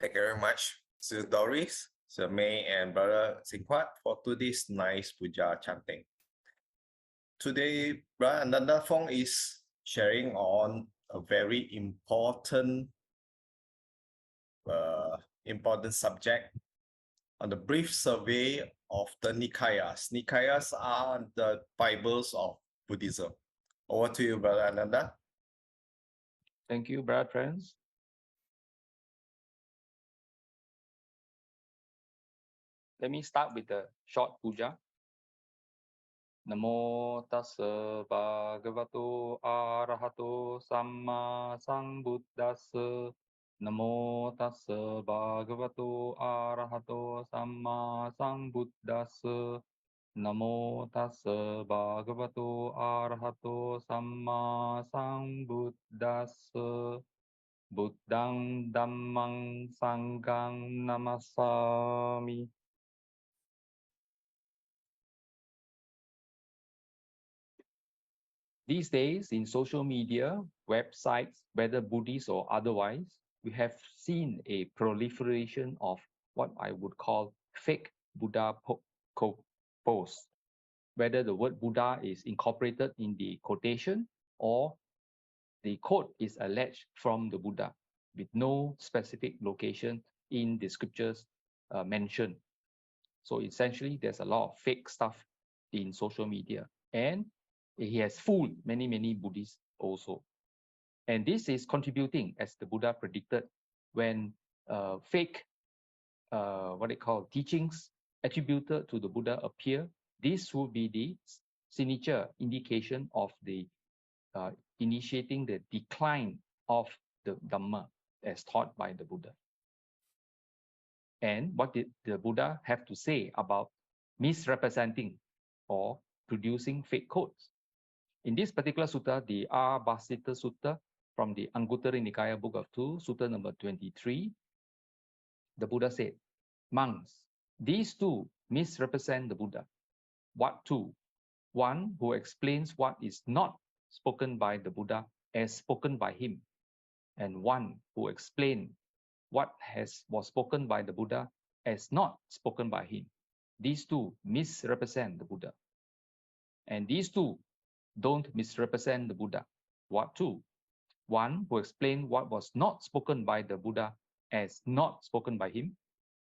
Thank you very much, Sister Doris, Sir May, and Brother Singhuat for today's nice puja chanting. Today, Brother Ananda Fong is sharing on a very important subject on the brief survey of the Nikayas. Nikayas are the Bibles of Buddhism. Over to you, Brother Ananda. Thank you, Brother Friends. Let me start with the short puja. Namo tassa bhagavato arahato samma sambuddhassa. Namo tassa bhagavato arahato samma sambuddhassa. Namo tassa bhagavato arahato samma sambuddhassa. Buddhang dhammang sanghang namasami. These days, in social media, websites, whether Buddhist or otherwise, we have seen a proliferation of what I would call fake Buddha posts. Whether the word Buddha is incorporated in the quotation or the quote is alleged from the Buddha with no specific location in the scriptures mentioned. So essentially, there's a lot of fake stuff in social media, and he has fooled many Buddhists also. And this is contributing, as the Buddha predicted, when fake teachings attributed to the Buddha appear. This would be the signature indication of the initiating the decline of the Dhamma as taught by the Buddha. And what did the Buddha have to say about misrepresenting or producing fake quotes? In this particular sutta, the Abhasita Sutta from the Anguttara Nikaya Book of 2, Sutta number 23, the Buddha said, monks, these two misrepresent the Buddha. What two? One who explains what is not spoken by the Buddha as spoken by him, and one who explains what was spoken by the Buddha as not spoken by him. These two misrepresent the Buddha. And these two don't misrepresent the Buddha. What two? One who explained what was not spoken by the Buddha as not spoken by him,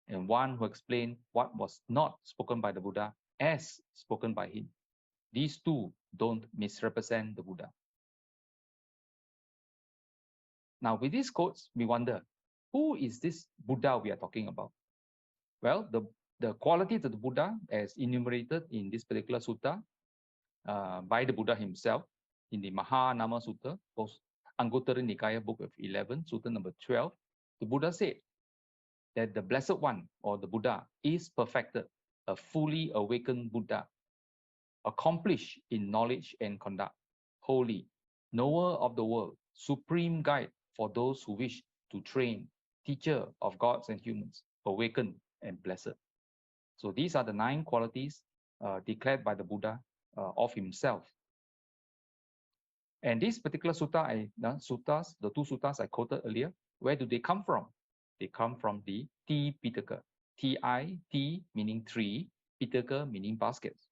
and one who explained what was not spoken by the Buddha as spoken by him. These two don't misrepresent the Buddha. Now, with these quotes, we wonder, who is this Buddha we are talking about? Well, the qualities of the Buddha as enumerated in this particular sutta by the Buddha himself in the Mahanama Sutta, Anguttara Nikaya Book of 11, Sutta number 12, the Buddha said that the Blessed One, or the Buddha, is perfected, a fully awakened Buddha, accomplished in knowledge and conduct, holy, knower of the world, supreme guide for those who wish to train, teacher of gods and humans, awakened and blessed. So these are the 9 qualities declared by the Buddha of himself. And this particular sutta, the 2 suttas I quoted earlier, where do they come from? They come from the Tipitaka. T meaning 3, Pitaka meaning baskets.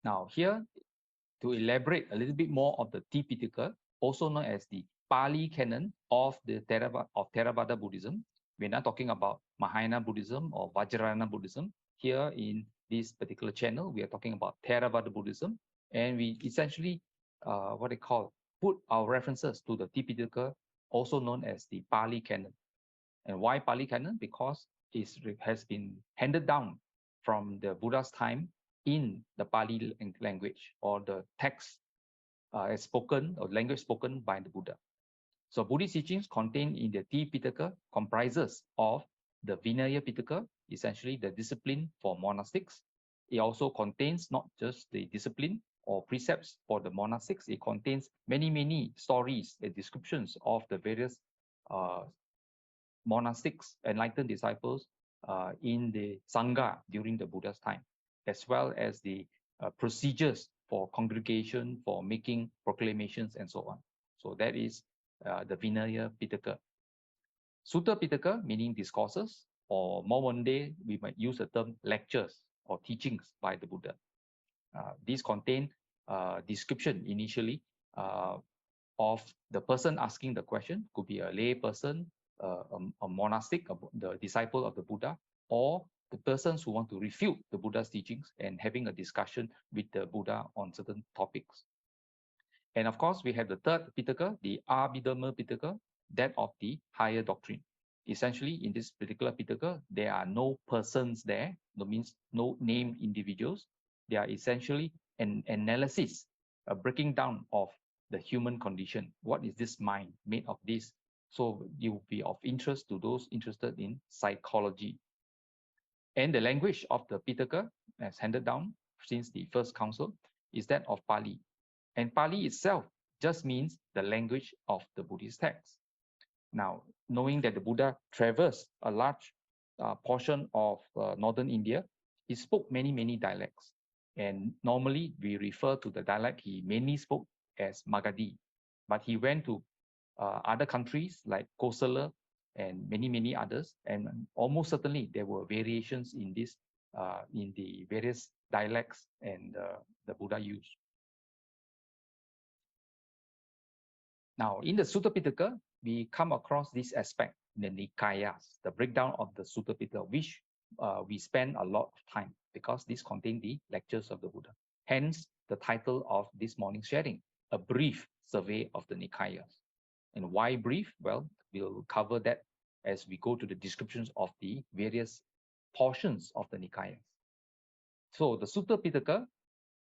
Now here, to elaborate a little bit more of the Tipitaka, also known as the Pali canon of the Theravada Buddhism. We're not talking about Mahayana Buddhism or Vajrayana Buddhism. Here in this particular channel, we are talking about Theravada Buddhism, and we essentially put our references to the Tipitaka, also known as the Pali canon. And why Pali canon? Because it has been handed down from the Buddha's time in the Pali language, or the text as spoken, or language spoken by the Buddha. So Buddhist teachings contained in the Tipitaka comprises of the Vinaya Pitaka, essentially the discipline for monastics. It also contains not just the discipline or precepts for the monastics, it contains many stories and descriptions of the various monastics, enlightened disciples in the Sangha during the Buddha's time, as well as the procedures for congregation, for making proclamations, and so on. So that is the Vinaya Pitaka. Sutta Pitaka meaning discourses, or more modern day, we might use the term lectures or teachings by the Buddha. These contain description initially of the person asking the question, could be a lay person, a monastic, the disciple of the Buddha, or the persons who want to refute the Buddha's teachings and having a discussion with the Buddha on certain topics. And of course, we have the third Pitaka, the Abhidhamma Pitaka, that of the higher doctrine. Essentially, in this particular Pitaka, there are no persons there, that means no named individuals. They are essentially an analysis, a breaking down of the human condition. What is this mind made of this? So it will be of interest to those interested in psychology. And the language of the Pitaka, as handed down since the first council, is that of Pali. And Pali itself just means the language of the Buddhist text. Now, knowing that the Buddha traversed a large portion of northern India, he spoke many dialects. And normally we refer to the dialect he mainly spoke as Magadhi. But he went to other countries like Kosala and many others, and almost certainly there were variations in this, in the various dialects and the Buddha used. Now, in the Sutta Pitaka, we come across this aspect in the Nikayas, the breakdown of the Sutta Pitaka, which we spend a lot of time because this contains the lectures of the Buddha. Hence, the title of this morning's sharing, a brief survey of the Nikayas. And why brief? Well, we'll cover that as we go to the descriptions of the various portions of the Nikayas. So the Sutta Pitaka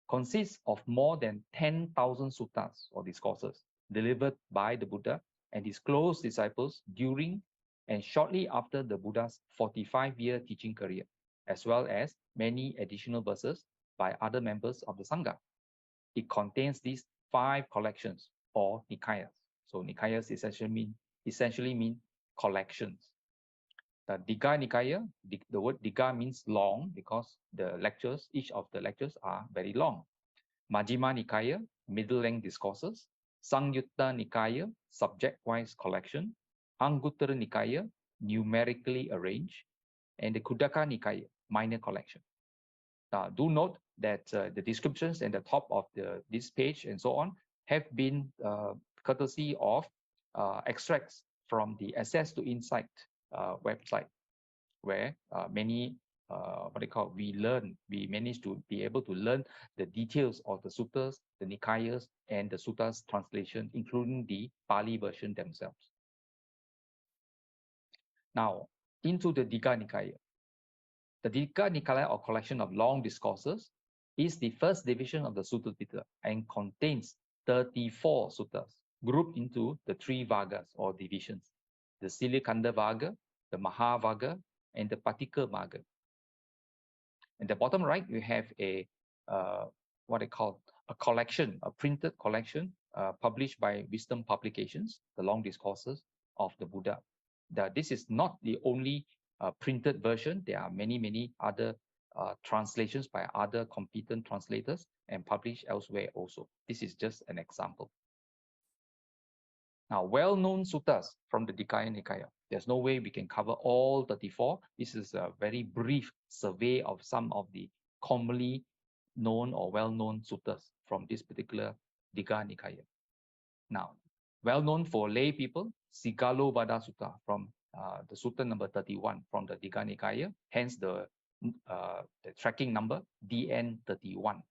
consists of more than 10,000 suttas or discourses delivered by the Buddha and his close disciples during and shortly after the Buddha's 45-year teaching career, as well as many additional verses by other members of the Sangha. It contains these 5 collections or Nikayas. So Nikayas essentially mean collections. The Digha Nikaya, the word Digha means long because the lectures, each of the lectures are very long. Majima Nikaya, middle-length discourses. Sangyutta Nikaya, subject-wise collection. Anguttara Nikaya, numerically arranged. And the Khuddaka Nikaya, minor collection. Do note that the descriptions at the top of this page and so on have been courtesy of extracts from the Access to Insight website, where many we managed to be able to learn the details of the suttas, the Nikayas, and the suttas translation, including the Pali version themselves. Now, into the Digha Nikaya. The Digha Nikaya, or collection of long discourses, is the first division of the Sutta Pitaka and contains 34 suttas, grouped into the 3 Vagas or divisions, the Silikanda Vaga, the Mahavaga, and the Patika Vaga. In the bottom right, we have a what I call a collection, a printed collection published by Wisdom Publications, the long discourses of the Buddha. This is not the only printed version. There are many other translations by other competent translators and published elsewhere also. This is just an example. Now, well-known suttas from the Digha Nikaya. There's no way we can cover all 34. This is a very brief survey of some of the commonly known or well-known suttas from this particular Digha Nikaya. Now, well-known for lay people, Sigalovada Sutta from the Sutta number 31 from the Digha Nikaya, hence the tracking number DN31.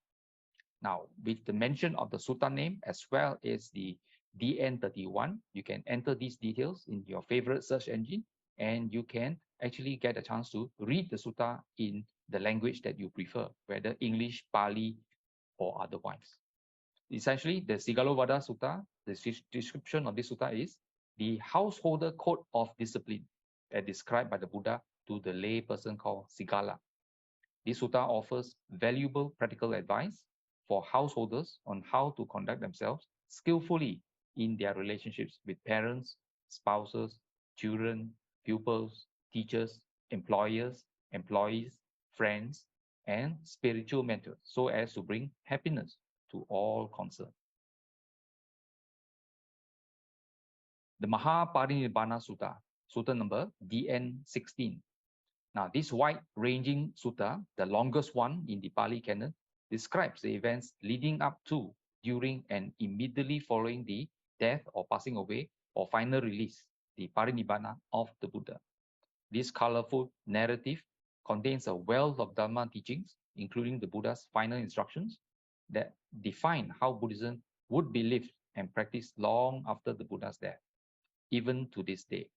Now, with the mention of the Sutta name as well as the DN31, you can enter these details in your favorite search engine, and you can actually get a chance to read the Sutta in the language that you prefer, whether English, Pali, or otherwise. Essentially, the Sigalovada Sutta, the description of this Sutta is the householder code of discipline as described by the Buddha to the lay person called Sigala. This Sutta offers valuable practical advice for householders on how to conduct themselves skillfully in their relationships with parents, spouses, children, pupils, teachers, employers, employees, friends, and spiritual mentors, so as to bring happiness to all concerned. the Mahaparinibbana Sutta, Sutta number DN16. Now, this wide-ranging sutta, the longest one in the Pali canon, describes the events leading up to, during, and immediately following the death or passing away or final release, the parinibbana of the Buddha. This colorful narrative contains a wealth of Dhamma teachings, including the Buddha's final instructions that define how Buddhism would be lived and practiced long after the Buddha's death, even to this day.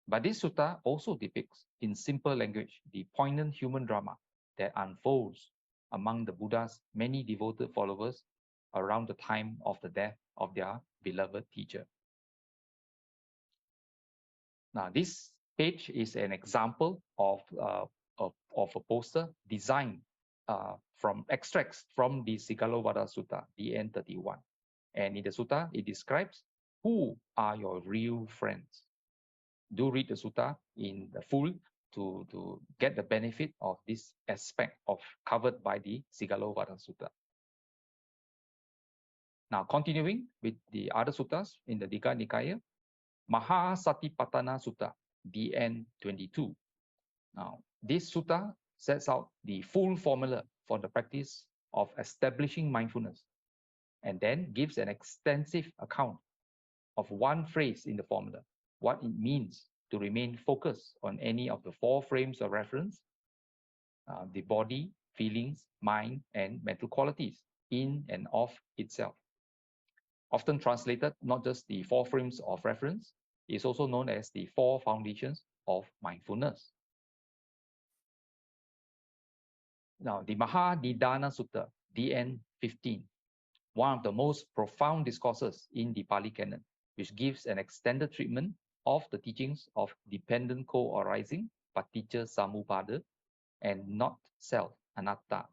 But this sutta also depicts, in simple language, the poignant human drama that unfolds among the Buddha's many devoted followers around the time of the death of their beloved teacher. Now, this page is an example of a poster designed from extracts from the Sigalovada Sutta, DN31. And in the sutta, it describes who are your real friends. Do read the sutta in the full to get the benefit of this aspect of covered by the Sigalovada Sutta. Now, continuing with the other suttas in the Digha Nikaya, Mahasatipatthana Sutta, DN22. Now, this sutta sets out the full formula for the practice of establishing mindfulness, and then gives an extensive account of one phrase in the formula, what it means to remain focused on any of the four frames of reference, the body, feelings, mind, and mental qualities in and of itself. Often translated, not just the four frames of reference, is also known as the four foundations of mindfulness. Now, the Mahadidana Sutta, DN15, one of the most profound discourses in the Pali canon, which gives an extended treatment of the teachings of dependent co-arising, paticca samuppada, and not self, anatta,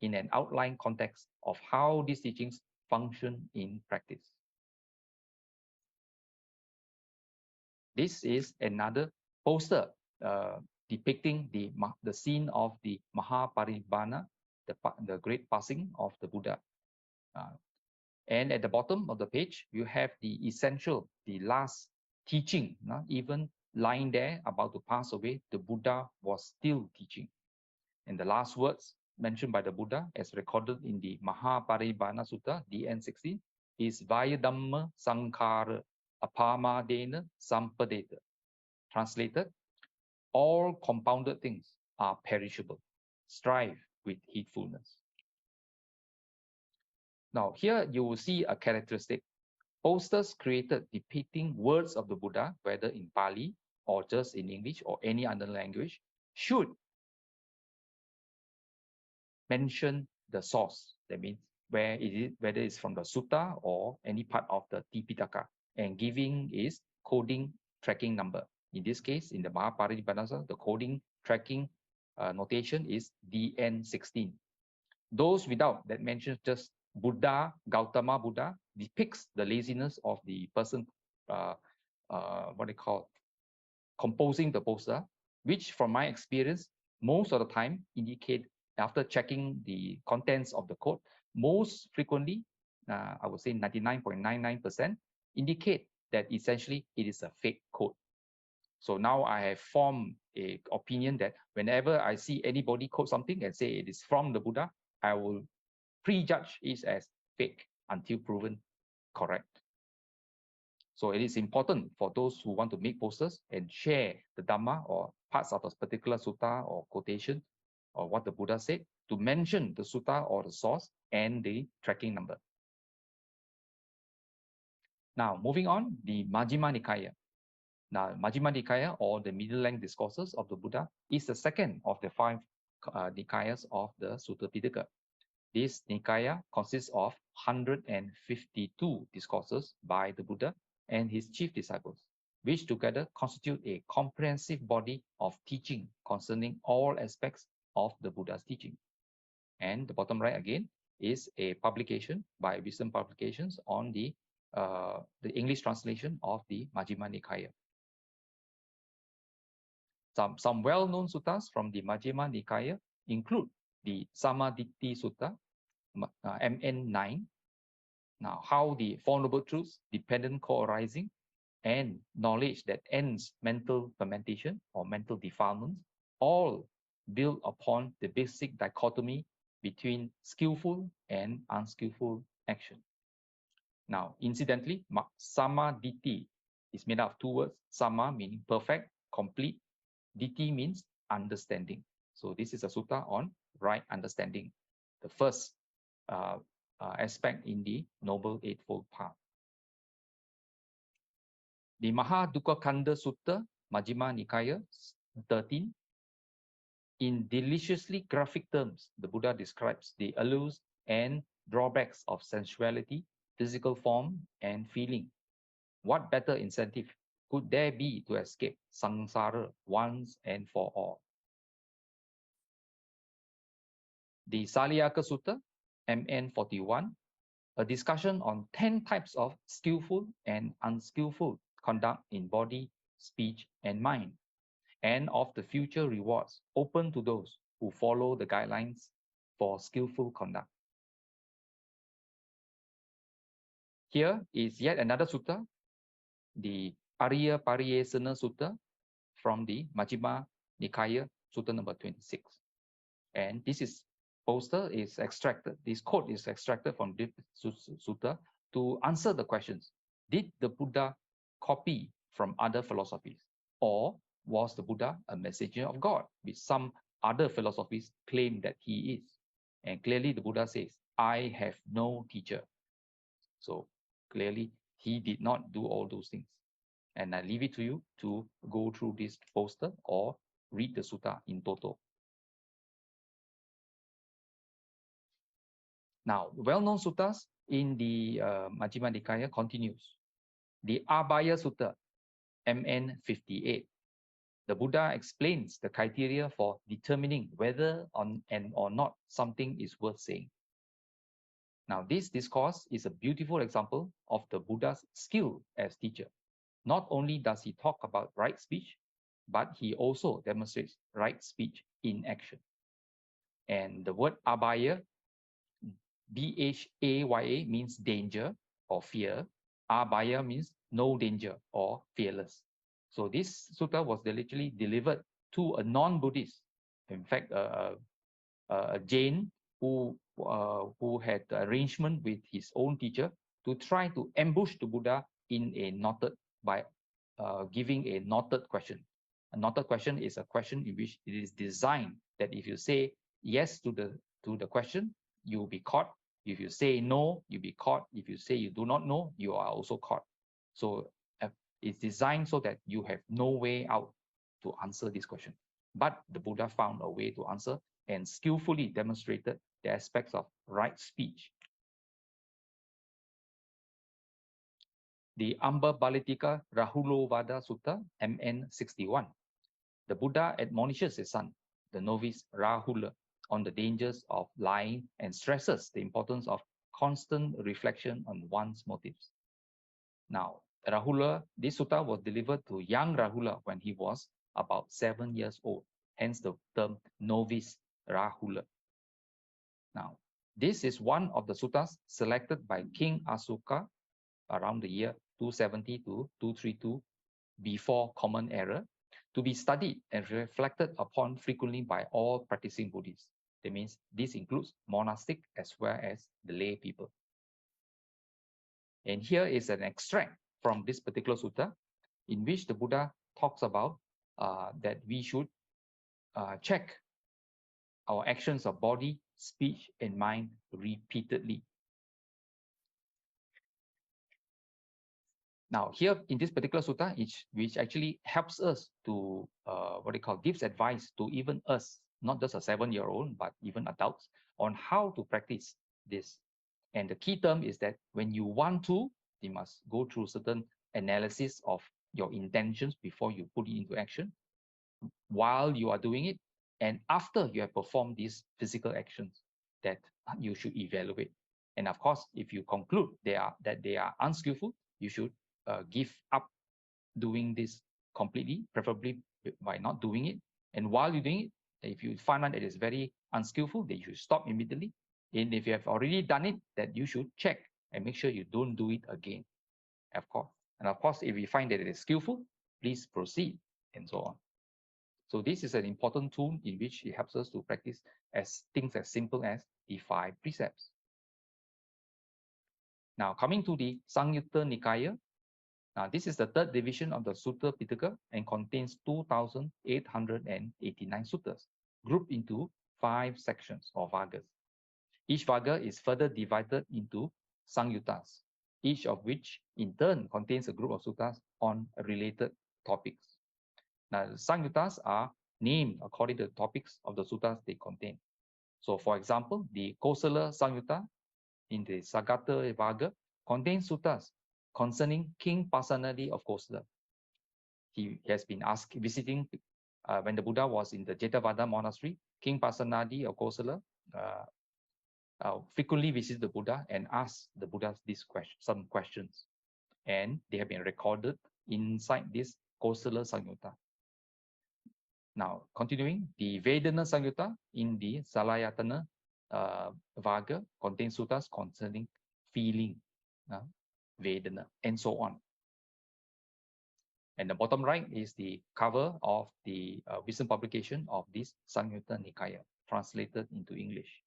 in an outline context of how these teachings function in practice. This is another poster depicting the scene of the Mahaparinibbana, the great passing of the Buddha. And at the bottom of the page, you have the essential, the last teaching, even lying there about to pass away, the Buddha was still teaching. And the last words mentioned by the Buddha, as recorded in the Mahaparinibbana Sutta, DN16, is Vaya Dhamma Sankhara Apamadena Sampadeta. Translated, all compounded things are perishable. Strive with heedfulness. Now, here you will see a characteristic. Posters created depicting words of the Buddha, whether in Pali or just in English or any other language, should mention the source. That means where it is, whether it's from the sutta or any part of the Tipitaka, and giving is coding tracking number. In this case, in the Mahaparinibbana, the coding tracking notation is DN16. Those without that mentions just Buddha, Gautama Buddha, depicts the laziness of the person, composing the poster, which from my experience, most of the time indicate, after checking the contents of the code, most frequently, I would say 99.99%, indicate that essentially it is a fake code. So now I have formed an opinion that whenever I see anybody code something and say it is from the Buddha, I will prejudge it as fake until proven correct. So it is important for those who want to make posters and share the Dhamma or parts of a particular sutta or quotation or what the Buddha said, to mention the sutta or the source and the tracking number. Now, moving on, the Majima Nikaya. Now, Majima Nikaya, or the middle-length discourses of the Buddha, is the second of the 5 Nikayas of the Sutta Pitaka. This Nikaya consists of 152 discourses by the Buddha and his chief disciples, which together constitute a comprehensive body of teaching concerning all aspects of the Buddha's teaching. And the bottom right again is a publication by Wisdom Publications on the English translation of the Majima Nikaya. Some well-known suttas from the Majima Nikaya include the Samaditthi Sutta, MN9. Now, how the Four Noble Truths, dependent co-arising, and knowledge that ends mental fermentation or mental defilements, all build upon the basic dichotomy between skillful and unskillful action. Now, incidentally, samaditi is made up of two words. Sama meaning perfect, complete. Diti means understanding. So this is a sutta on right understanding, the first aspect in the Noble Eightfold Path. The Mahadukkakanda Sutta, Majima Nikaya 13, in deliciously graphic terms, the Buddha describes the allures and drawbacks of sensuality, physical form, and feeling. What better incentive could there be to escape samsara once and for all? The Saliyaka Sutta, MN 41, a discussion on 10 types of skillful and unskillful conduct in body, speech, and mind, and of the future rewards open to those who follow the guidelines for skillful conduct. Here is yet another sutta, the Pariya Pariyesana Sutta from the Majima Nikaya, Sutta number 26. And this quote is extracted from this sutta to answer the questions. Did the Buddha copy from other philosophies? Or was the Buddha a messenger of God, which some other philosophies claim that he is? And clearly the Buddha says, I have no teacher. So clearly he did not do all those things. And I leave it to you to go through this poster or read the sutta in toto. Now, well-known suttas in the Majjhima Nikaya continues. The Abhaya Sutta, MN 58. The Buddha explains the criteria for determining whether or not something is worth saying. Now, this discourse is a beautiful example of the Buddha's skill as teacher. Not only does he talk about right speech, but he also demonstrates right speech in action. And the word Abhaya, Bhaya, means danger or fear. Abhaya means no danger or fearless. So this sutta was literally delivered to a non-Buddhist, in fact, a Jain who had arrangement with his own teacher to try to ambush the Buddha in a knotted by giving a knotted question. A knotted question is a question in which it is designed that if you say yes to the question, you will be caught. If you say no, you'll be caught. If you say you do not know, you are also caught. So it's designed so that you have no way out to answer this question. But the Buddha found a way to answer and skillfully demonstrated the aspects of right speech. The Amba Balitika Rahulovada Sutta, MN 61. The Buddha admonishes his son, the novice Rahula, on the dangers of lying and stresses the importance of constant reflection on one's motives. Now, Rahula, this sutta was delivered to young Rahula when he was about 7 years old, hence the term novice Rahula. Now, this is one of the suttas selected by King Asoka around the year 270 to 232 before Common Era to be studied and reflected upon frequently by all practicing Buddhists. That means this includes monastic as well as the lay people. And here is an extract from this particular sutta in which the Buddha talks about that we should check our actions of body, speech, and mind repeatedly. Now, here in this particular sutta, which actually helps us to gives advice to even us, not just a 7-year-old, but even adults, on how to practice this. And the key term is that when you want to, you must go through certain analysis of your intentions before you put it into action, while you are doing it, and after you have performed these physical actions that you should evaluate. And of course, if you conclude that they are unskillful, you should give up doing this completely, preferably by not doing it. And while you're doing it, if you find out that it's very unskillful, then you should stop immediately. And if you have already done it, that you should check and make sure you don't do it again. Of course, And of course, if we find that it is skillful, please proceed, and so on. So this is an important tool in which it helps us to practice things as simple as the 5 precepts. Now, coming to the Samyutta Nikaya, this is the third division of the Sutta Pitaka and contains 2,889 suttas, grouped into 5 sections or vargas. Each varga is further divided into Samyuttas, each of which in turn contains a group of suttas on related topics. Now, the Samyuttas are named according to the topics of the suttas they contain. So, for example, the Kosala Samyutta in the Sagata Varga contains suttas concerning King Pasenadi of Kosala. He has been visiting when the Buddha was in the Jetavada monastery. King Pasenadi of Kosala frequently visits the Buddha and asks the Buddha some questions, and they have been recorded inside this Kosala Samyutta. Now, continuing, the Vedana Samyutta in the Salayatana Varga contains suttas concerning feeling, Vedana, and so on. And the bottom right is the cover of the recent publication of this Samyutta Nikaya, translated into English.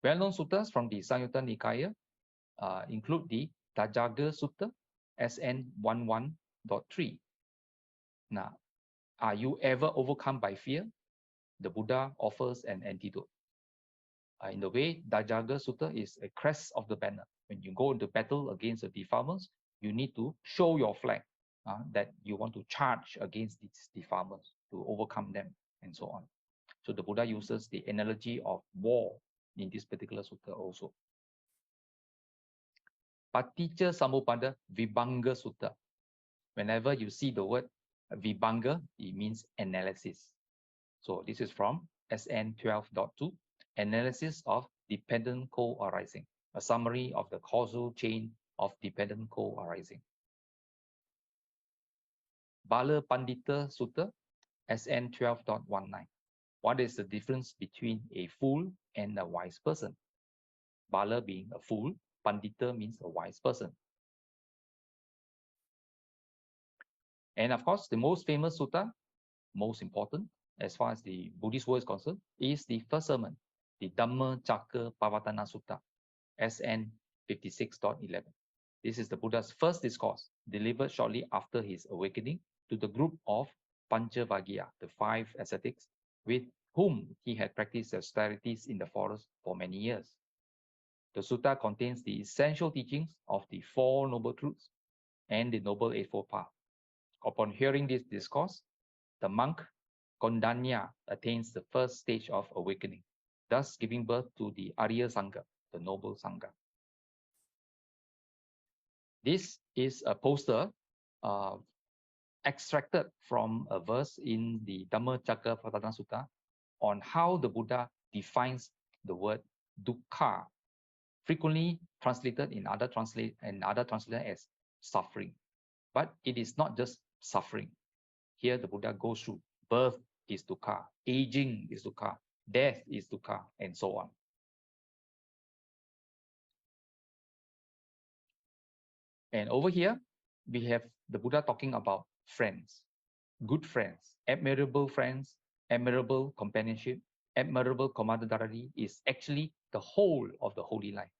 Well-known suttas from the Samyutta Nikaya include the Dajaga Sutta, SN 11.3. Now, are you ever overcome by fear? The Buddha offers an antidote. In the way, Dajaga Sutta is a crest of the banner. When you go into battle against the defilements, you need to show your flag that you want to charge against these defilements to overcome them, and so on. So the Buddha uses the analogy of war in this particular sutta also. Paticca Samuppada Vibhanga Sutta. Whenever you see the word Vibhanga, it means analysis. So this is from SN 12.2, analysis of dependent co-arising, a summary of the causal chain of dependent co-arising. Bala Pandita Sutta, SN 12.19. What is the difference between a fool and a wise person? Bala being a fool, Pandita means a wise person. And of course, the most famous sutta, most important as far as the Buddhist world is concerned, is the first sermon, the Dhamma Cakka Pavatana Sutta, SN 56.11. This is the Buddha's first discourse, delivered shortly after his awakening to the group of Panchavagya, the 5 ascetics, with whom he had practiced austerities in the forest for many years. The sutta contains the essential teachings of the 4 Noble Truths and the Noble Eightfold Path. Upon hearing this discourse, the monk Kondanya attains the first stage of awakening, thus giving birth to the Arya Sangha, the Noble Sangha. This is a poster extracted from a verse in the Dhamma Cakka Pavatana Sutta on how the Buddha defines the word dukkha, frequently translated in other translated as suffering. But it is not just suffering. Here the Buddha goes through birth is dukkha, aging is dukkha, death is dukkha, and so on. And over here, we have the Buddha talking about friends, good friends, admirable companionship, admirable camaraderie is actually the whole of the holy life.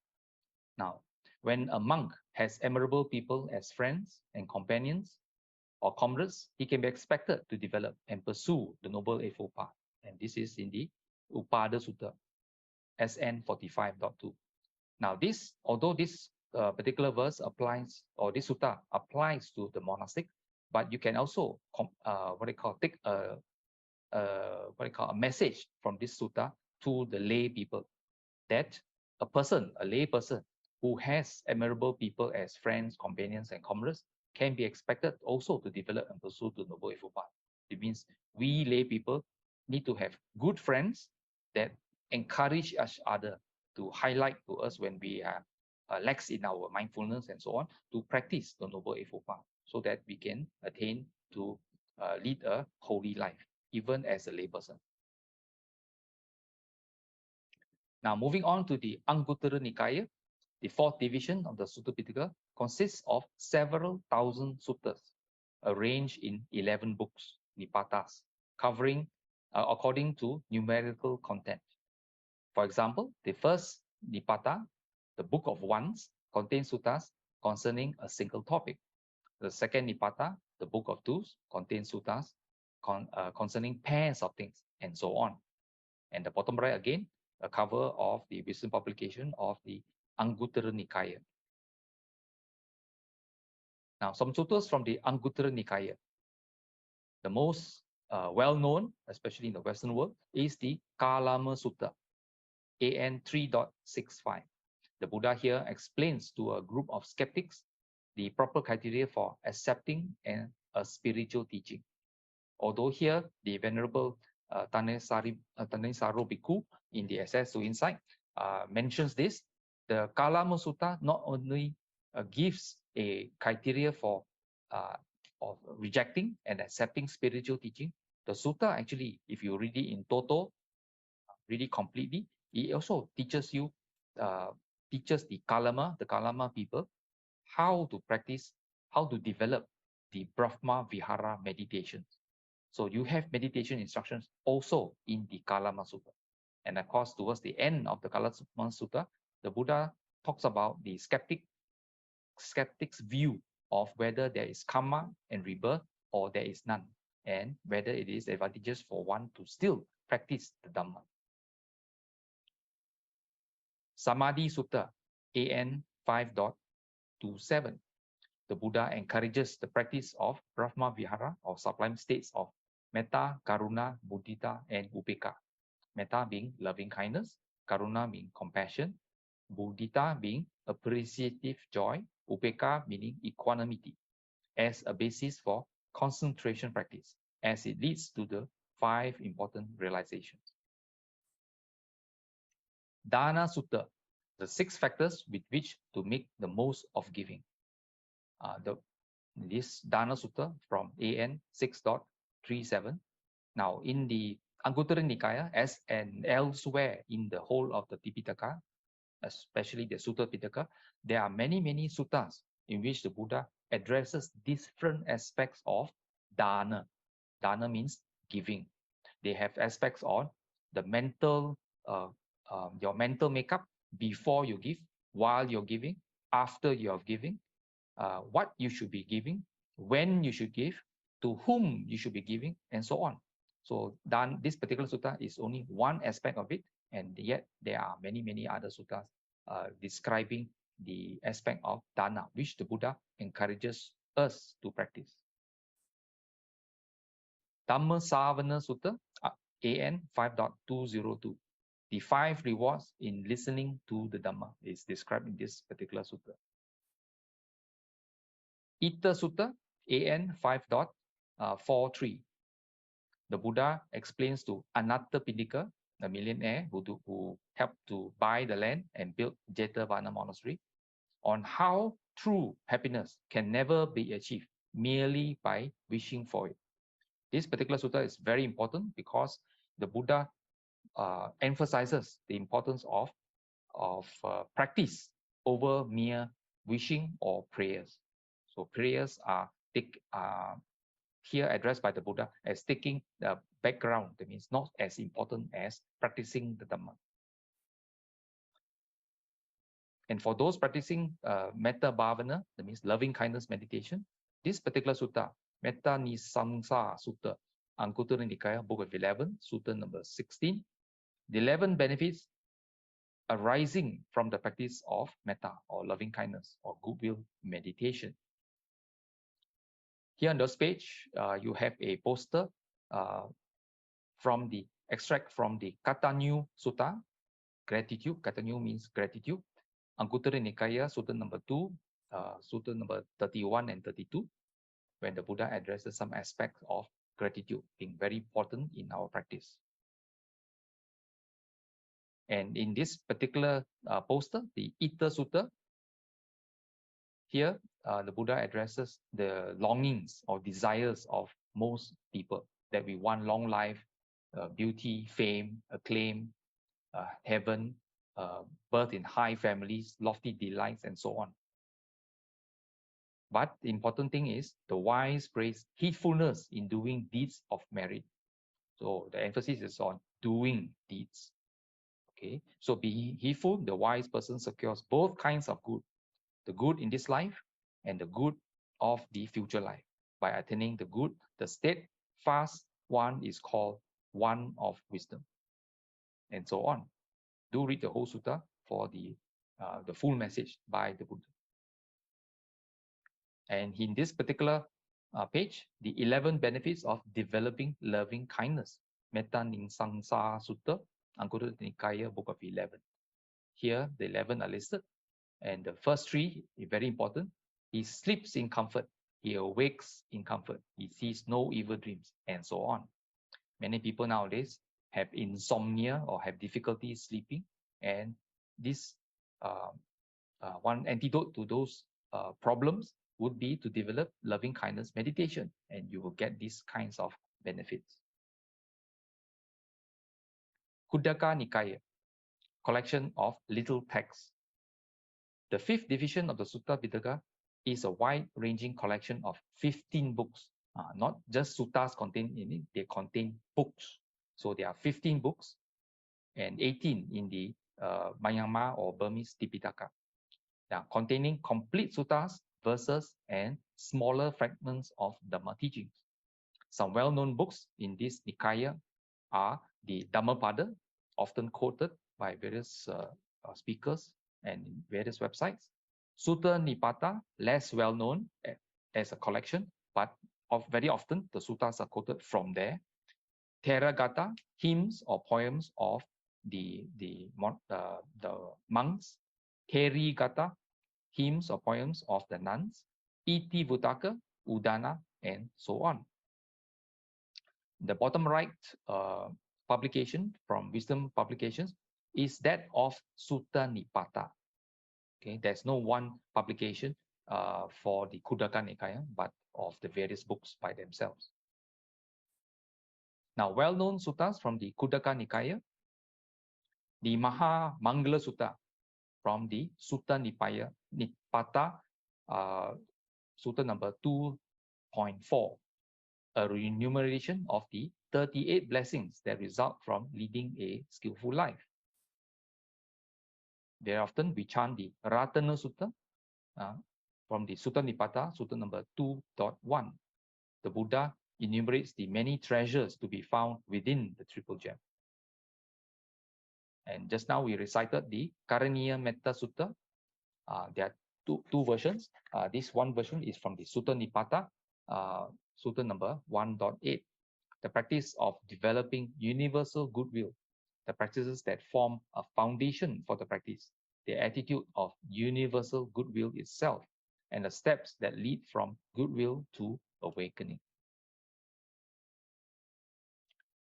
Now, when a monk has admirable people as friends and companions or comrades, he can be expected to develop and pursue the Noble Eightfold Path. And this is in the Upada Sutta, SN 45.2. Now, although this particular verse applies, or this sutta applies to the monastic, but you can also take a message from this sutta to the lay people, that a lay person who has admirable people as friends, companions, and comrades can be expected also to develop and pursue the Noble Eightfold Path. It means we lay people need to have good friends that encourage each other, to highlight to us when we are lax in our mindfulness and so on, to practice the Noble Eightfold Path, so that we can attain to lead a holy life, even as a layperson. Now, moving on to the Anguttara Nikaya, The fourth division of the Sutta Pitaka consists of several thousand suttas arranged in 11 books, nipatas, covering according to numerical content. For example, the first nipata, the Book of Ones, contains suttas concerning a single topic. The second nipata, the Book of Twos, contains suttas concerning pairs of things, and so on. And the bottom right again, a cover of the wisdom publication of the Anguttara Nikaya. Now, some suttas from the Anguttara Nikaya. The most well-known, especially in the Western world, is the Kalama Sutta, AN 3.65. The Buddha here explains to a group of skeptics the proper criteria for accepting a spiritual teaching. Although here, the Venerable Thanesaro Bhikkhu in the Access to Insight mentions this, the Kalama Sutta not only gives a criteria for of rejecting and accepting spiritual teaching, the sutta actually, if you read it in total, read it completely, it also teaches you, teaches the Kalama people, how to practice, how to develop the Brahma Vihara meditation. So you have meditation instructions also in the Kalama Sutta. And of course, towards the end of the Kalama Sutta, the Buddha talks about the skeptic's view of whether there is karma and rebirth or there is none, and whether it is advantageous for one to still practice the Dhamma. Samadhi Sutta, AN 5.27. The Buddha encourages the practice of Brahma Vihara, or sublime states of Metta, Karuna, Mudita, and Upekkha. Metta being loving kindness, Karuna being compassion, Mudita being appreciative joy, Upekkha meaning equanimity, as a basis for concentration practice, as it leads to the 5 important realizations. Dana Sutta, the 6 factors with which to make the most of giving. This Dana Sutta from AN 6.37. Now, in the Anguttara Nikaya, as and elsewhere in the whole of the Tipitaka, especially the Sutta Pitaka, there are many suttas in which the Buddha addresses different aspects of dana. Dana means giving. They have aspects on the mental, your mental makeup before you give, while you're giving, after you are giving, what you should be giving, when you should give, to whom you should be giving, and so on. So this particular sutta is only one aspect of it, and yet there are many other suttas describing the aspect of dana, which the Buddha encourages us to practice. Dhamma Savana Sutta, AN 5.202. The 5 rewards in listening to the Dhamma is described in this particular sutta. Ita Sutta, AN 5.43. The Buddha explains to Anatta Pindika, a millionaire who helped to buy the land and build Jetavana Monastery, on how true happiness can never be achieved merely by wishing for it. This particular sutta is very important because the Buddha emphasizes the importance of practice over mere wishing or prayers. So prayers are here addressed by the Buddha as taking the background. That means not as important as practicing the Dhamma. And for those practicing Metta Bhavana, that means loving kindness meditation, this particular sutta, Metta Nisamsa Sutta, Anguttara Nikaya, Book of 11, Sutta number 16, the 11 benefits arising from the practice of Metta, or loving kindness, or goodwill meditation. Here on this page, you have a poster from the extract from the Katanyu Sutta, gratitude. Katanyu means gratitude. Anguttara Nikaya, Sutta number 2, Sutta number 31 and 32, when the Buddha addresses some aspects of gratitude being very important in our practice. And in this particular poster, the Ita Sutta, here the Buddha addresses the longings or desires of most people, that we want long life, beauty, fame, acclaim, heaven, birth in high families, lofty delights, and so on. But the important thing is the wise praise heedfulness in doing deeds of merit. So the emphasis is on doing deeds. Okay, so be heedful, the wise person secures both kinds of good, the good in this life and the good of the future life. By attaining the good, the steadfast one is called one of wisdom, and so on. Do read the whole sutta for the full message by the Buddha. And in this particular page, the 11 benefits of developing loving kindness, Metta Ningsangsa Sutta, Anguttara Nikaya, Book of 11. Here, the 11 are listed, and the first 3 is very important. He sleeps in comfort, he awakes in comfort, he sees no evil dreams, and so on. Many people nowadays have insomnia or have difficulty sleeping, and this one antidote to those problems would be to develop loving kindness meditation, and you will get these kinds of benefits. Khuddaka Nikaya, collection of little texts. The 5th division of the Sutta Pitaka is a wide-ranging collection of 15 books. Not just suttas contained in it, they contain books. So there are 15 books and 18 in the Myanmar or Burmese Tipitaka. Now, containing complete suttas, verses, and smaller fragments of Dhamma teachings. Some well-known books in this Nikaya are the Dhammapada, often quoted by various speakers and various websites. Sutta Nipata, less well-known as a collection, but very often the suttas are quoted from there. Theragatha, hymns or poems of the monks. Therigatha, hymns or poems of the nuns. Iti Vutaka, Udana, and so on. The bottom right publication from Wisdom Publications is that of Sutta Nipata. Okay, there's no one publication for the Khuddaka Nikaya, but of the various books by themselves. Now, well-known suttas from the Khuddaka Nikaya, the Maha Mangala Sutta from the Sutta Nipata, Sutta number 2.4, a remuneration of the 38 blessings that result from leading a skillful life. Very often we chant the Ratana Sutta from the Sutta Nipata, Sutta number 2.1. The Buddha enumerates the many treasures to be found within the Triple Gem. And just now we recited the Karaniya Metta Sutta. There are two versions. This one version is from the Sutta Nipata, Sutta number 1.8. The practice of developing universal goodwill, the practices that form a foundation for the practice, the attitude of universal goodwill itself, and the steps that lead from goodwill to awakening.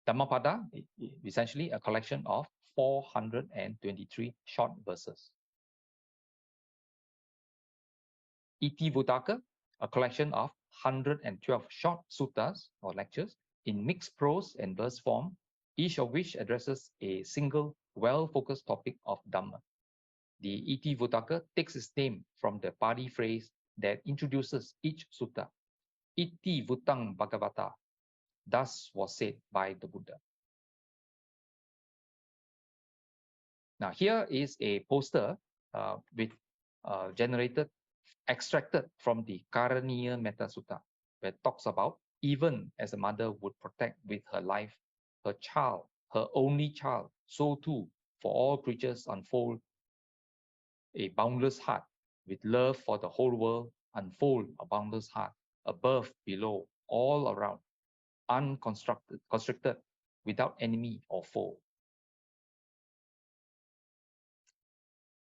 Dhammapada is essentially a collection of 423 short verses. Iti Vutaka, a collection of 112 short suttas or lectures in mixed prose and verse form, each of which addresses a single well-focused topic of Dhamma. The Iti Vutaka takes its name from the Pali phrase that introduces each sutta. Iti Vutang Bhagavata, thus was said by the Buddha. Now here is a poster extracted from the Karaniya Metta Sutta, where it talks about even as a mother would protect with her life her child, her only child, so too for all creatures unfold a boundless heart with love for the whole world, unfold a boundless heart above, below, all around, constricted, without enemy or foe.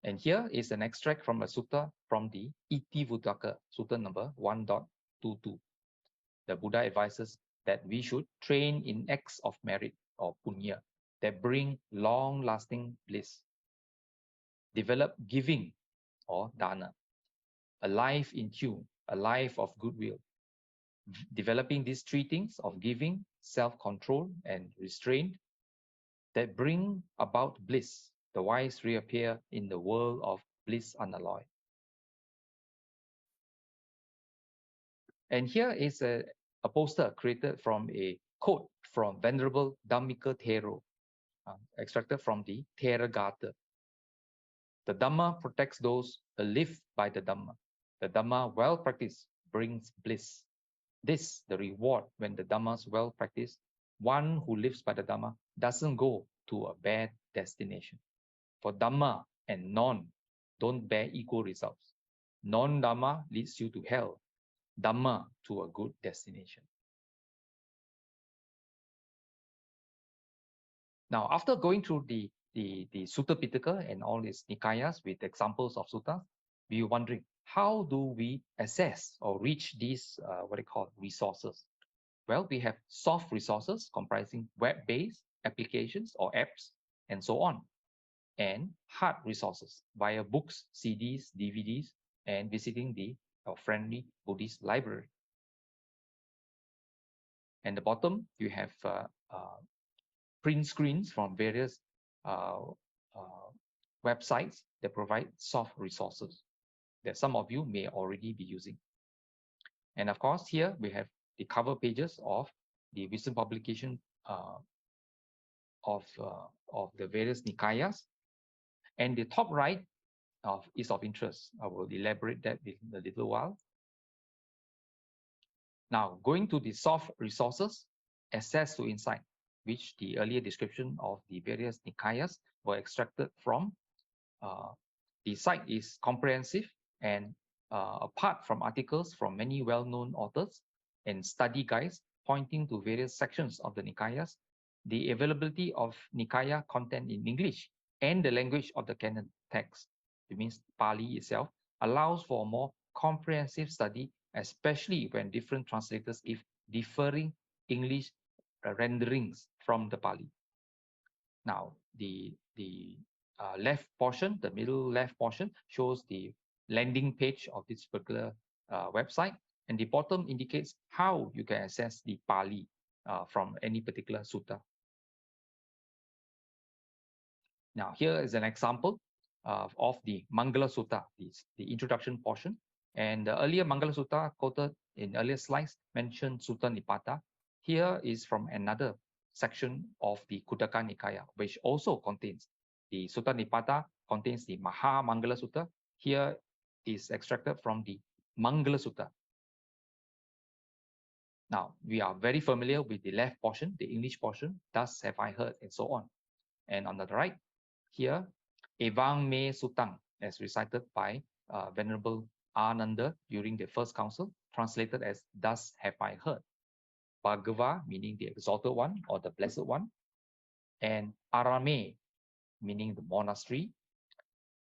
And here is an extract from a sutta from the Iti Vutaka, Sutta number 1.22. The Buddha advises that we should train in acts of merit or punya that bring long-lasting bliss. Develop giving or dana, a life in tune, a life of goodwill. Developing these 3 things of giving, self-control, and restraint that bring about bliss, the wise reappear in the world of bliss unalloyed. And here is a poster created from a quote from Venerable Dhammika Thero, extracted from the Theravada. The Dhamma protects those who live by the Dhamma. The Dhamma well practiced brings bliss. This, the reward when the Dhamma is well practiced. One who lives by the Dhamma doesn't go to a bad destination. For Dhamma and non don't bear equal results. Non-Dhamma leads you to hell. Dhamma to a good destination. Now, after going through the Sutta Pitaka and all its Nikayas with examples of suttas, we are wondering, how do we access or reach these resources? Well, we have soft resources comprising web-based applications or apps and so on, and hard resources via books, CDs, DVDs, and visiting the friendly Buddhist library. And the bottom, you have print screens from various websites that provide soft resources that some of you may already be using. And of course, here we have the cover pages of the wisdom publication of the various Nikayas. And the top right is of interest. I will elaborate that in a little while. Now, going to the soft resources, access to insight, which the earlier description of the various Nikayas were extracted from. The site is comprehensive and apart from articles from many well-known authors and study guides pointing to various sections of the Nikayas, the availability of Nikaya content in English and the language of the canon text, it means Pali itself, allows for a more comprehensive study, especially when different translators give differing English renderings from the Pali. Now, the left portion, the middle left portion, shows the landing page of this particular website, and the bottom indicates how you can access the Pali from any particular sutta. Now, here is an example of the Mangala Sutta, the introduction portion. And the earlier Mangala Sutta quoted in earlier slides mentioned Sutta Nipata. Here is from another section of the Khuddaka Nikaya, which also contains the Sutta Nipata, contains the Maha Mangala Sutta. Here is extracted from the Mangala Sutta. Now, we are very familiar with the left portion, the English portion, thus have I heard, and so on. And on the right, here, Evang Me Sutang, as recited by Venerable Ānanda during the first council, translated as thus have I heard. Bhagava, meaning the exalted one or the blessed one, and Arame, meaning the monastery.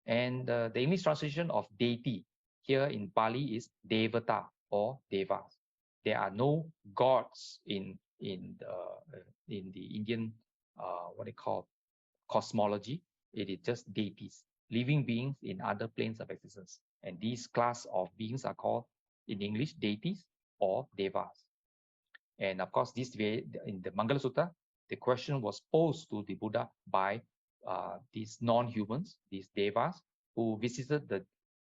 And the English translation of deity here in Pali is Devata or Devas. There are no gods in the Indian cosmology. It is just deities, living beings in other planes of existence. And these class of beings are called in English deities or devas. And of course, this way in the Mangala Sutta, the question was posed to the Buddha by these non-humans, these devas, who visited the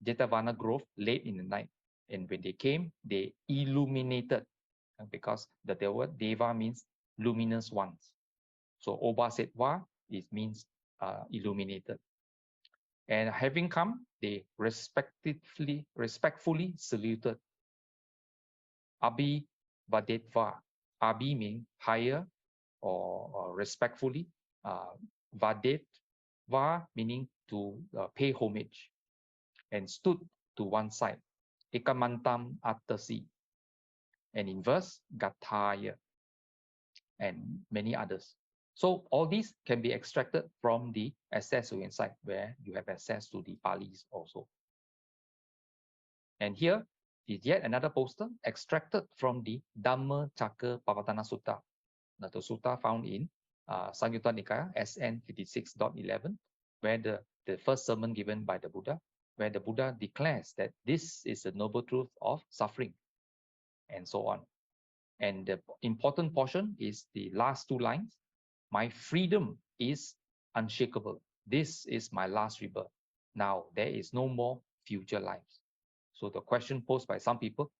Jetavana Grove late in the night. And when they came, they illuminated, because the word deva means luminous ones. So Obasetva, it means illuminated. And having come, they respectfully saluted. Abhi Vadetva. Abhi means higher or respectfully. Vadetva meaning to pay homage. And stood to one side. Ekamantam Atasi. And in verse, Gathaya. And many others. So all these can be extracted from the access to insight, where you have access to the Palis also. And here is yet another poster extracted from the Dhamma Chakra Pavatana Sutta, the sutta found in Samyutta Nikaya SN 56.11, where the first sermon given by the Buddha, where the Buddha declares that this is the noble truth of suffering, and so on. And the important portion is the last two lines. My freedom is unshakable. this is my last rebirth. Now there is no more future lives. So the question posed by some people,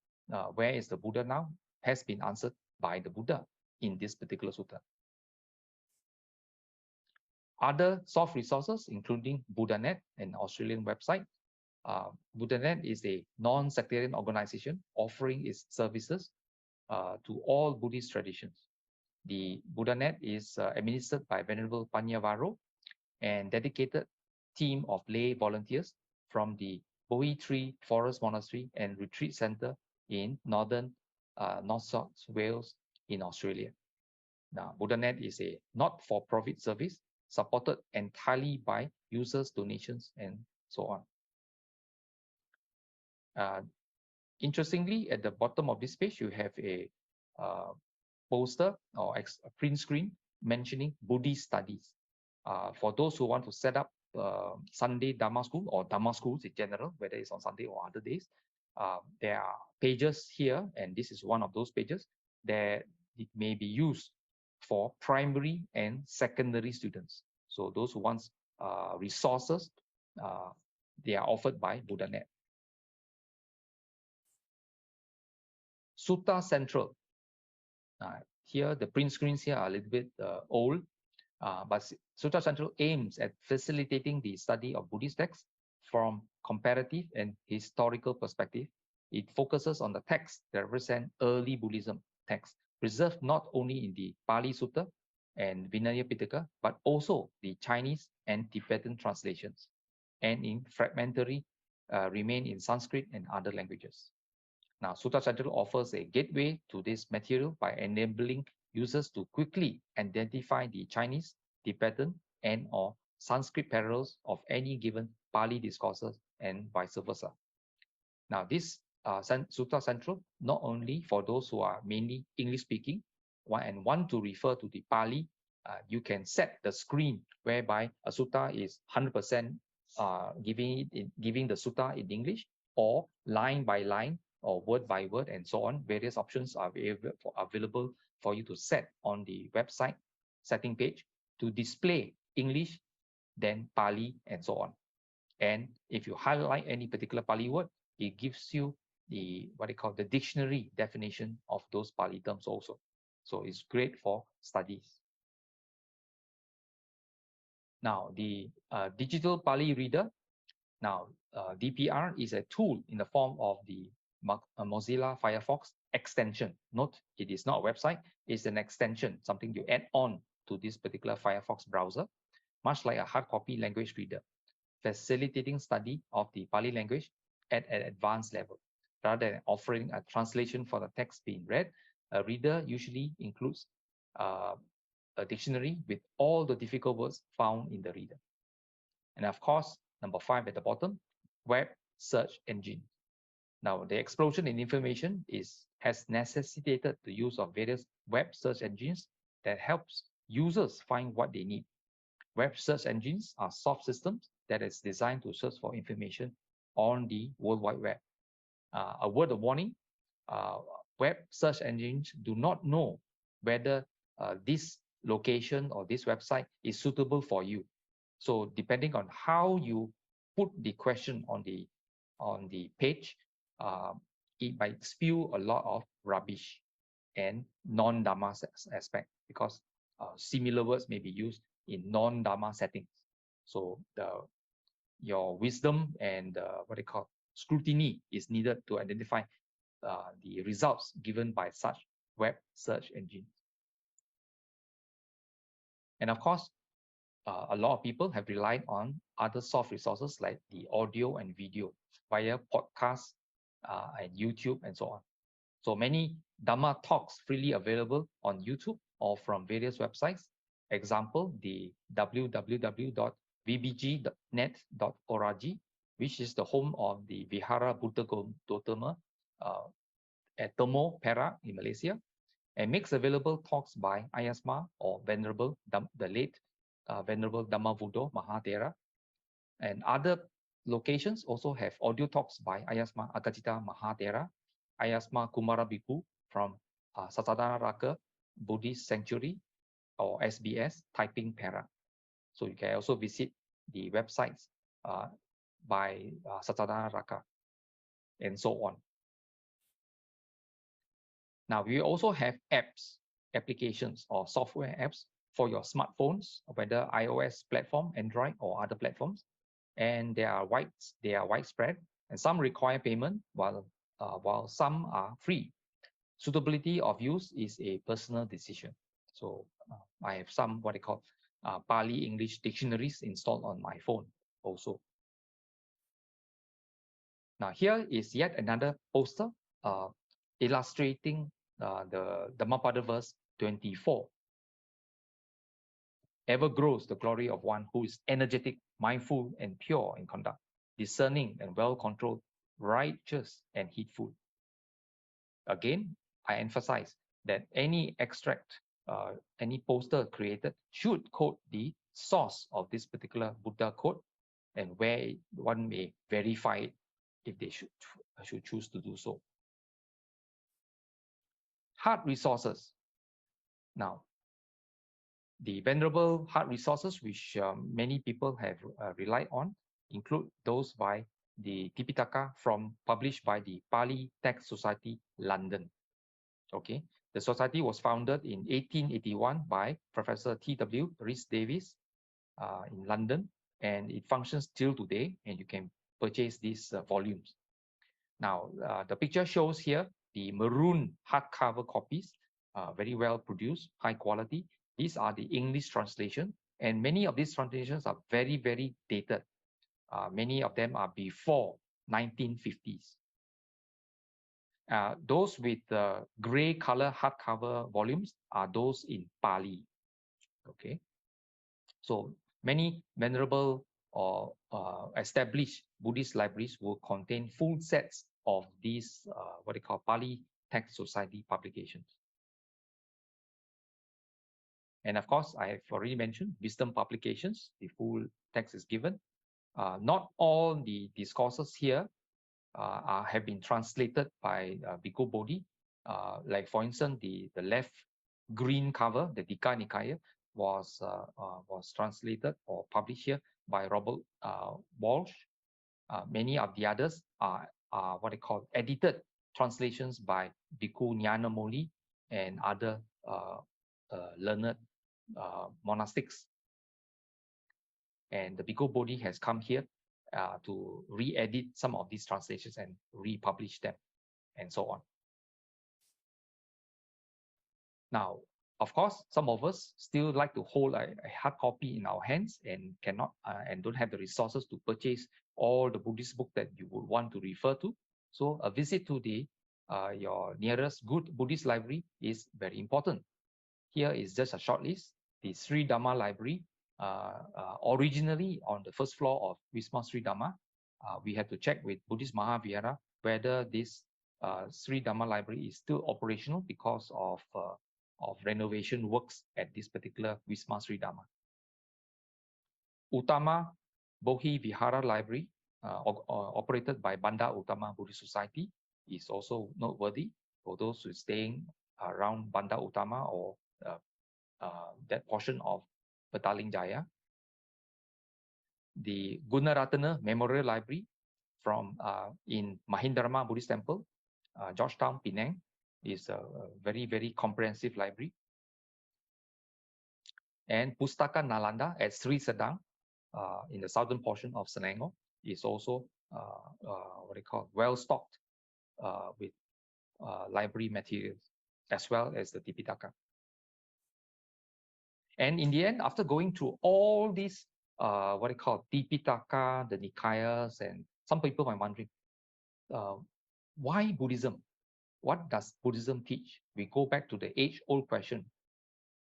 where is the Buddha now, has been answered by the Buddha in this particular sutta. Other soft resources, including Buddhanet, an Australian website. Buddhanet is a non-sectarian organization offering its services to all Buddhist traditions. The Buddhanet is administered by Venerable Panyavaro and dedicated team of lay volunteers from the Bowie Tree Forest Monastery and Retreat Centre in northern North South Wales in Australia. Now, Buddhanet is a not-for-profit service supported entirely by users' donations and so on. Interestingly, at the bottom of this page, you have a poster or a print screen mentioning Buddhist studies. For those who want to set up Sunday Dhamma school or Dhamma schools in general, whether it's on Sunday or other days, there are pages here, and this is one of those pages that it may be used for primary and secondary students. So those who want resources, they are offered by Buddhanet. Sutra Central. Here, the print screens here are a little bit old, but Sutra Central aims at facilitating the study of Buddhist texts from comparative and historical perspective. It focuses on the texts that represent early Buddhism texts, preserved not only in the Pali Sutta and Vinaya Pitaka, but also the Chinese and Tibetan translations, and in fragmentary remain in Sanskrit and other languages. Now, Sutra Central offers a gateway to this material by enabling users to quickly identify the Chinese, Tibetan, and or Sanskrit parallels of any given Pali discourses and vice versa. Now, this Sutra Central, not only for those who are mainly English-speaking and want to refer to the Pali, you can set the screen whereby a sutta is 100% giving the sutta in English, or line by line, or word by word, and so on. Various options are available for you to set on the website setting page to display English, then Pali, and so on. And if you highlight any particular Pali word, it gives you the the dictionary definition of those Pali terms also. So it's great for studies. Now, the digital Pali reader. Now, DPR is a tool in the form of the Mozilla Firefox extension. Note, it is not a website, it's an extension, something you add on to this particular Firefox browser, much like a hard copy language reader, facilitating study of the Pali language at an advanced level. Rather than offering a translation for the text being read, a reader usually includes a dictionary with all the difficult words found in the reader. And of course, number 5 at the bottom, web search engine. Now, the explosion in information has necessitated the use of various web search engines that helps users find what they need. Web search engines are soft systems that is designed to search for information on the World Wide Web. A word of warning, web search engines do not know whether this location or this website is suitable for you. So depending on how you put the question on the page, it might spew a lot of rubbish and non-Dhamma aspect, because similar words may be used in non-Dhamma settings. So your wisdom and scrutiny is needed to identify the results given by such web search engines. And of course, a lot of people have relied on other soft resources like the audio and video via podcasts and YouTube and so on. So many Dhamma talks freely available on YouTube or from various websites. Example, the www.vbg.net.org, which is the home of the Vihara Buddha Gautama at Temo, Perak in Malaysia, and makes available talks by Ayasma or Venerable, the late Venerable Dhammavudo Mahathera. And other locations also have audio talks by Ayasma Agajita Mahathera, Ayasma Kumara Bhikkhu from Sasadana Raka Buddhist Sanctuary or SBS, Taiping, Perak. So you can also visit the websites by Satadana Raka, and so on. Now, we also have applications or software apps for your smartphones, whether iOS platform, Android, or other platforms, and they are widespread, and some require payment while some are free. Suitability of use is a personal decision. So I have some what they call Pali English dictionaries installed on my phone also. Now here is yet another poster illustrating the Dhammapada verse 24. Ever grows the glory of one who is energetic, mindful, and pure in conduct, discerning and well-controlled, righteous and heedful. Again, I emphasize that any extract, any poster created should quote the source of this particular Buddha quote and where one may verify it if they should choose to do so. Hard resources. Now, the venerable hard resources which many people have relied on include those by the Tipitaka published by the Pali Text Society, London. Okay, the society was founded in 1881 by Professor T.W. Rhys Davies in London, and it functions till today, and you can purchase these volumes. Now, the picture shows here the maroon hardcover copies, very well produced, high quality. These are the English translation, and many of these translations are very, very dated. Many of them are before 1950s. Those with gray color hardcover volumes are those in Pali. Okay, so many venerable or established Buddhist libraries will contain full sets of these what they call Pali Text Society publications. And of course, I have already mentioned wisdom publications. The full text is given. Not all the discourses here have been translated by Bhikkhu Bodhi. Like for instance, the left green cover, the Nikaya, was translated or published here by Robert Walsh. Many of the others are what they call edited translations by Bhikkhu Nyanamoli and other learned monastics. And the Bhikkhu Bodhi has come here to re-edit some of these translations and republish them, and so on. Now, of course, some of us still like to hold a hard copy in our hands and cannot and don't have the resources to purchase all the Buddhist book that you would want to refer to. So a visit to your nearest good Buddhist library is very important. Here is just a short list. The Sri Dhamma Library, originally on the first floor of Wisma Sri Dhamma. We have to check with Buddhist Mahavihara whether this Sri Dhamma Library is still operational because of renovation works at this particular Wisma Sri Dhamma. Utama Bohi Vihara Library, operated by Banda Utama Buddhist Society, is also noteworthy for those who are staying around Banda Utama or that portion of Petaling Jaya. The Gunaratana Memorial Library from in Mahindarama Buddhist Temple, Georgetown, Penang, is a very, very comprehensive library. And Pustaka Nalanda at Sri Sedang in the southern portion of Selangor is also what they call well-stocked with library materials, as well as the Tipitaka. And in the end, after going through all these what they call Tipitaka, the Nikayas, and some people might be wondering, why Buddhism? What does Buddhism teach? We go back to the age-old question.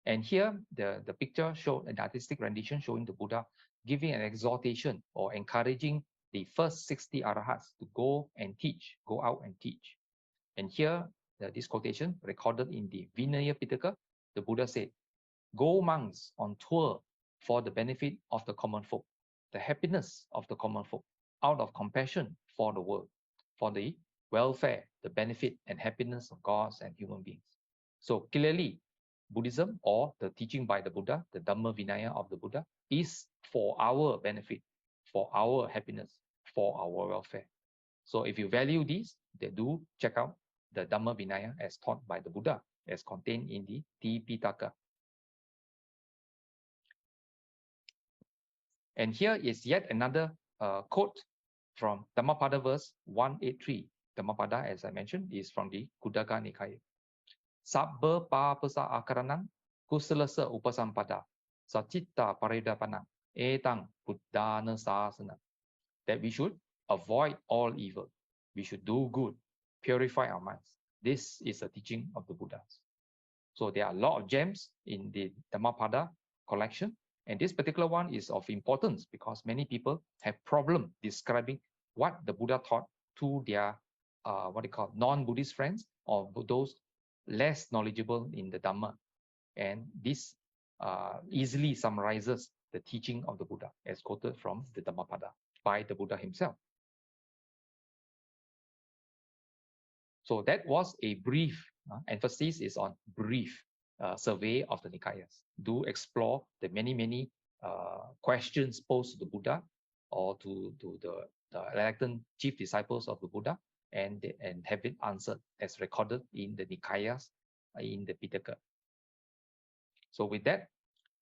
And here, the picture showed an artistic rendition showing the Buddha giving an exhortation or encouraging the first 60 arahats to go and teach, go out and teach. And here, this quotation recorded in the Vinaya Pitaka, the Buddha said, "Go monks on tour for the benefit of the common folk, the happiness of the common folk, out of compassion for the world, for the welfare, the benefit and happiness of gods and human beings." So clearly, Buddhism, or the teaching by the Buddha, the Dhamma Vinaya of the Buddha, is for our benefit, for our happiness, for our welfare. So if you value this, then do check out the Dhamma Vinaya as taught by the Buddha, as contained in the Tipitaka. And here is yet another quote from Dhammapada verse 183. Dhammapada, as I mentioned, is from the Kuddaka Nikaya. Sabba papasa akaranang kusalasa upasampada sacitta paridapana etang buddhana sasana. That we should avoid all evil. We should do good, purify our minds. This is a teaching of the Buddhas. So there are a lot of gems in the Dhammapada collection. And this particular one is of importance because many people have problem describing what the Buddha taught to their non-Buddhist friends or those less knowledgeable in the Dhamma. And this easily summarizes the teaching of the Buddha as quoted from the Dhammapada by the Buddha himself. So that was a brief, emphasis is on brief survey of the Nikayas. Do explore the many questions posed to the Buddha or to the enlightened chief disciples of the Buddha and have it answered as recorded in the Nikayas in the Pitaka. So with that,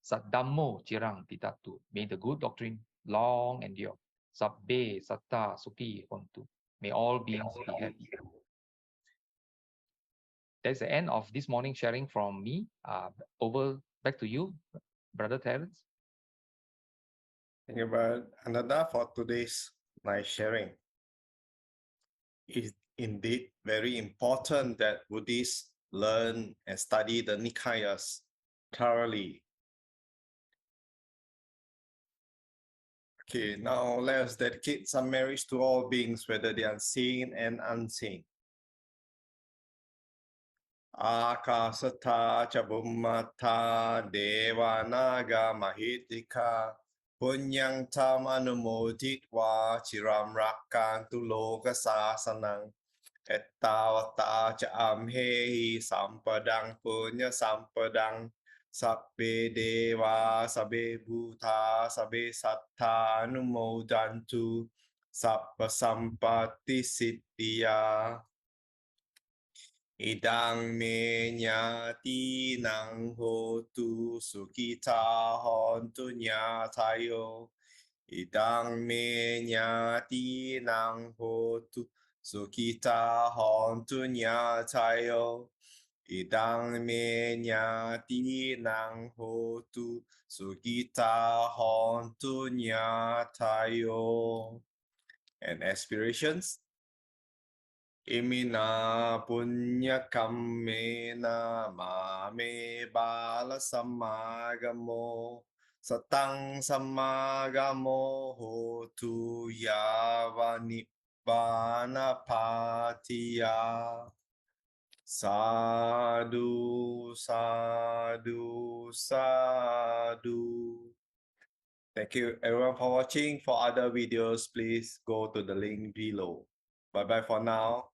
Sat Dhammo Cirang Titatu, may the good doctrine long endure. Sabbe Satta Sukhi Hontu, may all beings be happy. That's the end of this morning sharing from me. Back to you, Brother Terence. Thank you, Brother Ananda, for today's nice sharing. It's indeed very important that Buddhists learn and study the Nikayas thoroughly. Okay, now let's dedicate some merits to all beings, whether they are seen and unseen. Akasata Chabummata Devanaga Mahitika Punyang Tam Anumoditwa Chiram Rakantu Loka Sasanang Ettavata Cha Amhehi Sampadang Punya Sampadang Sabbe Deva Sabbe Bhuta Sabbe Satta Anumodantu Sabba Sampatti Siddhya Idang me nyati nang hotu sukita hontu nyatayo. Idang me nyati nang hotu sukita hontu nyatayo. Idang me nyati nang hotu sukita hontu nyatayo. And aspirations. Imina punya kammena mame bala samagamo satang samagamo hotu yava nibbana patiya. Sadhu, sadhu, sadhu. Thank you everyone for watching. For other videos, please go to the link below. Bye bye for now.